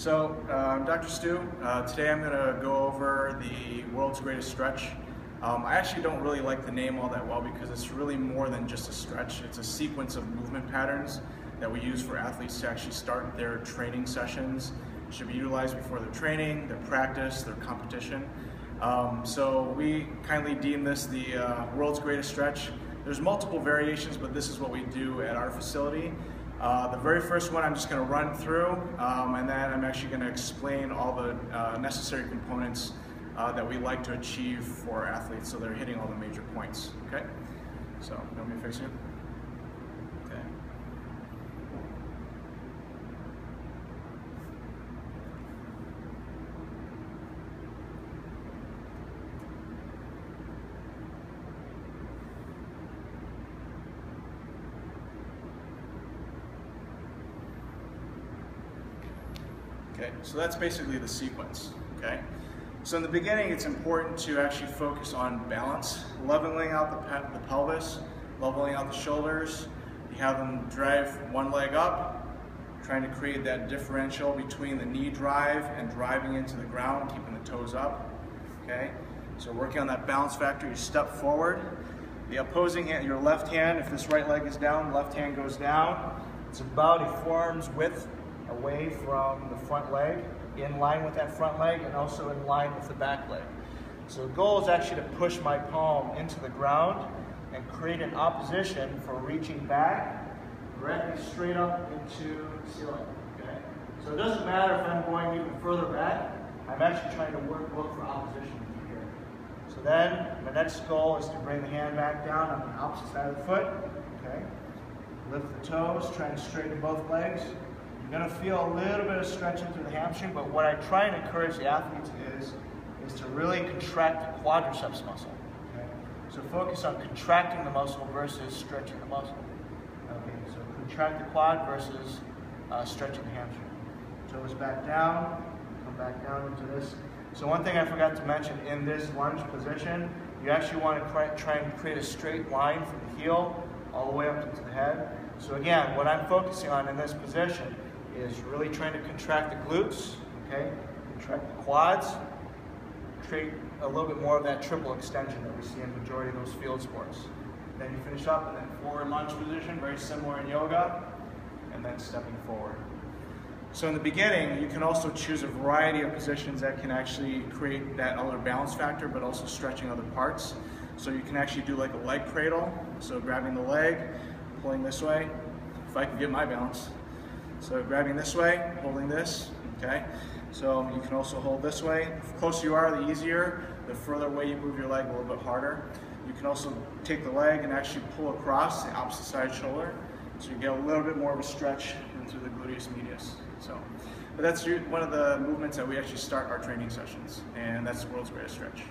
I'm Dr. Stu. Today I'm going to go over the world's greatest stretch. I actually don't really like the name all that well because it's really more than just a stretch. It's a sequence of movement patterns that we use for athletes to actually start their training sessions. It should be utilized before their training, their practice, their competition. So we kindly deem this the world's greatest stretch. There's multiple variations, but this is what we do at our facility. The very first one I'm just going to run through, and then I'm actually going to explain all the necessary components that we like to achieve for athletes so they're hitting all the major points. Okay? So, you want me to face you? Okay. Okay, so that's basically the sequence, okay? So in the beginning, it's important to actually focus on balance, leveling out the pelvis, leveling out the shoulders. You have them drive one leg up, trying to create that differential between the knee drive and driving into the ground, keeping the toes up, okay? So working on that balance factor, you step forward. The opposing hand, your left hand, if this right leg is down, left hand goes down. It's about a forearm's width away from the front leg, in line with that front leg, and also in line with the back leg. So the goal is actually to push my palm into the ground and create an opposition for reaching back, directly straight up into the ceiling. Okay? So it doesn't matter if I'm going even further back, I'm actually trying to look for opposition here. So then the next goal is to bring the hand back down on the opposite side of the foot. Okay? Lift the toes, trying to straighten both legs. You're going to feel a little bit of stretching through the hamstring, but what I try and encourage the athletes is to really contract the quadriceps muscle. Okay? So focus on contracting the muscle versus stretching the muscle. Okay, so contract the quad versus stretching the hamstring. Toes back down, come back down into this. So one thing I forgot to mention, in this lunge position, you actually want to try and create a straight line from the heel all the way up into the head. So again, what I'm focusing on in this position is really trying to contract the glutes, okay? Contract the quads, create a little bit more of that triple extension that we see in the majority of those field sports. Then you finish up in that forward lunge position, very similar in yoga, and then stepping forward. So in the beginning, you can also choose a variety of positions that can actually create that other balance factor, but also stretching other parts. So you can actually do like a leg cradle, so grabbing the leg, pulling this way, if I can get my balance. So grabbing this way, holding this, okay? So you can also hold this way. The closer you are, the easier. The further away you move your leg, a little bit harder. You can also take the leg and actually pull across the opposite side shoulder. So you get a little bit more of a stretch into the gluteus medius. But that's one of the movements that we actually start our training sessions, and that's the world's greatest stretch.